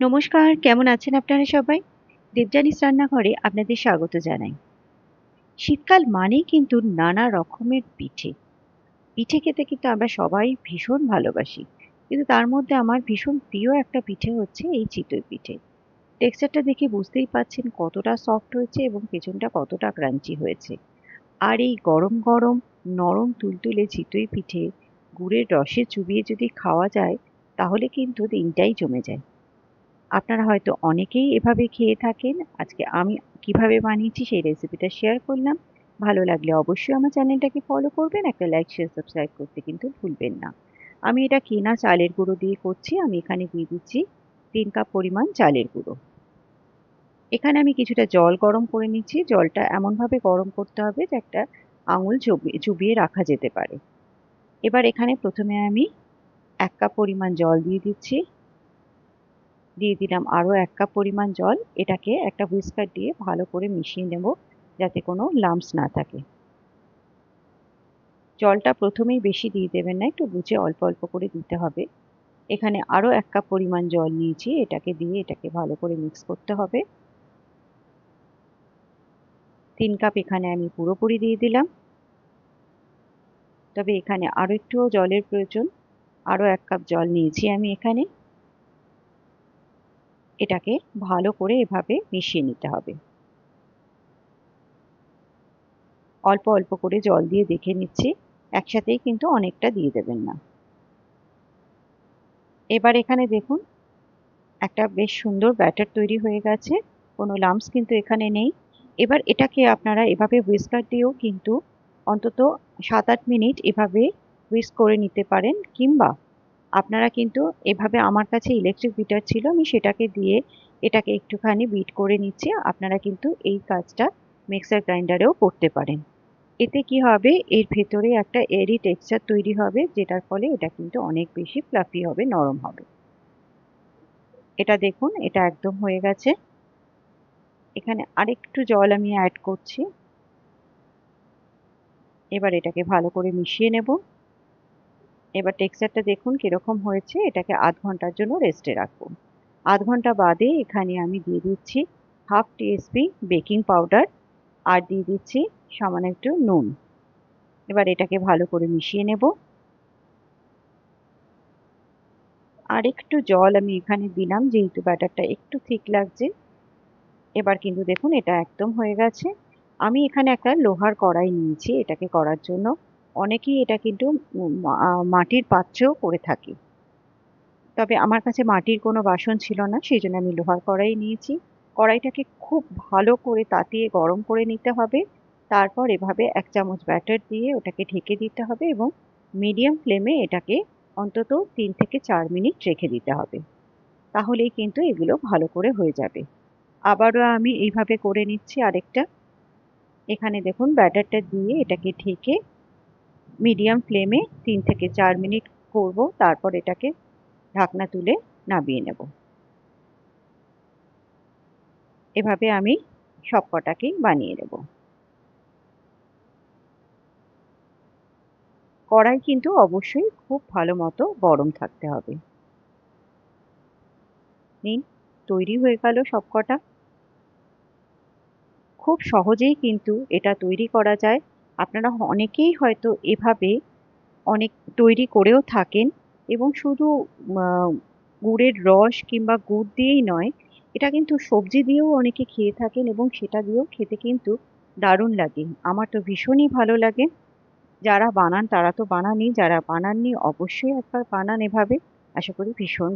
নমস্কার, কেমন আছেন আপনারা সবাই? দেবযানীস রান্নাঘরে আপনাদের স্বাগত জানাই। শীতকাল মানেই কিন্তু নানা রকমের পিঠে। পিঠে খেতে কিন্তু আমরা সবাই ভীষণ ভালোবাসি। কিন্তু তার মধ্যে আমার ভীষণ প্রিয় একটা পিঠে হচ্ছে এই চিতই পিঠে। টেক্সচারটা দেখে বুঝতেই পারছেন কতটা সফট হয়েছে এবং পেছনটা কতটা ক্রাঞ্চি হয়েছে। আর এই গরম গরম নরম তুলতুলে চিতই পিঠে গুড়ের রসে চুবিয়ে যদি খাওয়া যায় তাহলে কিন্তু দিনটাই জমে যায়। আপনারা হয়তো অনেকেই এভাবে খেয়ে থাকেন। আজকে আমি কিভাবে বানিয়েছি সেই রেসিপিটা শেয়ার করলাম। ভালো লাগলে অবশ্যই আমার চ্যানেলটাকে ফলো করবেন। একটা লাইক, শেয়ার, সাবস্ক্রাইব করতে কিন্তু ভুলবেন না। আমি এটা কেনা চালের গুঁড়ো দিয়ে করছি। আমি এখানে দিয়ে দিচ্ছি ৩ কাপ পরিমাণ চালের গুঁড়ো। এখানে আমি কিছুটা জল গরম করে নিচ্ছি। জলটা এমনভাবে গরম করতে হবে যে একটা আঙুল চুবিয়ে রাখা যেতে পারে। এবার এখানে প্রথমে আমি ১ কাপ পরিমাণ জল দিয়ে দিচ্ছি। দিয়ে দিলাম আরও ১ কাপ পরিমাণ জল। এটাকে একটা হুইস্কার দিয়ে ভালো করে মিশিয়ে নেব যাতে কোনো লাম্পস না থাকে। জলটা প্রথমেই বেশি দিয়ে দেবেন না, একটু বুঝে অল্প অল্প করে দিতে হবে। এখানে আরও ১ কাপ পরিমাণ জল নিয়েছি, এটাকে দিয়ে এটাকে ভালো করে মিক্স করতে হবে। ৩ কাপ এখানে আমি পুরোপুরি দিয়ে দিলাম। তবে এখানে আরও একটুও জলের প্রয়োজন। আরও ১ কাপ জল নিয়েছি আমি এখানে। এটাকে ভালো করে এভাবে মিশিয়ে নিতে হবে। অল্প অল্প করে জল দিয়ে দেখে নিচ্ছি। একসাথেই কিন্তু অনেকটা দিয়ে দেবেন না। এবার এখানে দেখুন একটা বেশ সুন্দর ব্যাটার তৈরি হয়ে গেছে। কোনো লাম্পস কিন্তু এখানে নেই। এবার এটাকে আপনারা এভাবে হুইস্কার দিয়েও কিন্তু অন্তত ৭-৮ মিনিট এভাবে হুইস্ক করে নিতে পারেন, কিংবা আপনারা কিন্তু এভাবে, আমার কাছে ইলেকট্রিক বিটার ছিল, আমি সেটাকে দিয়ে এটাকে একটুখানি বিট করে নিচ্ছি। আপনারা কিন্তু এই কাজটা মিক্সার গ্রাইন্ডারেও করতে পারেন। এতে কি হবে, এর ভেতরে একটা এরি টেক্সচার তৈরি হবে যেটার ফলে এটা কিন্তু অনেক বেশি ফ্লাফি হবে, নরম হবে। এটা দেখুন, এটা একদম হয়ে গেছে। এখানে আরেকটু জল আমি অ্যাড করছি। এবার এটাকে ভালো করে মিশিয়ে নেব। এবার টেক্সচারটা দেখুন কিরকম হয়েছে। এটাকে আধ ঘন্টার জন্য রেস্টে রাখবো। আধ ঘন্টা বাদে এখানে আমি দিয়ে দিচ্ছি হাফ টিএসপি বেকিং পাউডার আর দিয়ে দিচ্ছি সামান্য একটু নুন। এবার এটাকে ভালো করে মিশিয়ে নেব। আর একটু জল আমি এখানে দিলাম যেহেতু ব্যাটারটা একটু থিক লাগছে। এবার কিন্তু দেখুন এটা একদম হয়ে গেছে। আমি এখানে একটা লোহার কড়াই নিয়েছি এটাকে করার জন্য। অনেকেই এটা কিন্তু মাটির পাত্রেও করে থাকে। তবে আমার কাছে মাটির কোনো বাসন ছিল না, সেই জন্য আমি লোহার কড়াই নিয়েছি। কড়াইটাকে খুব ভালো করে তাতিয়ে গরম করে নিতে হবে। তারপর এভাবে ১ চামচ ব্যাটার দিয়ে ওটাকে ঢেকে দিতে হবে এবং মিডিয়াম ফ্লেমে এটাকে অন্তত ৩ থেকে ৪ মিনিট রেখে দিতে হবে। তাহলেই কিন্তু এগুলো ভালো করে হয়ে যাবে। আবারও আমি এইভাবে করে নিচ্ছি আরেকটা। এখানে দেখুন ব্যাটারটা দিয়ে এটাকে ঢেকে মিডিয়াম ফ্লেমে ৩ থেকে ৪ মিনিট করব, তারপর এটাকে ঢাকনা তুলে নামিয়ে নেব। এভাবে আমি সবকটাকেই বানিয়ে নেব। কড়াই কিন্তু অবশ্যই খুব ভালো মতো গরম থাকতে হবে। নিন, তৈরি হয়ে গেল সবকটা। খুব সহজেই কিন্তু এটা তৈরি করা যায়। আপনারা অনেকেই হয়তো এভাবে অনেক তৈরি করেও থাকেন এবং শুধু আ গুড়ের রস কিংবা গুড় দিয়েই নয়, এটা কিন্তু সবজি দিয়েও অনেকে খেয়ে থাকেন এবং সেটা দিয়েও খেতে কিন্তু দারুণ লাগে। আমার তো ভীষণই ভালো লাগে। যারা বানান তারা তো বানানই, যারা বানাননি অবশ্যই একবার বানান এভাবে। আশা করি ভীষণ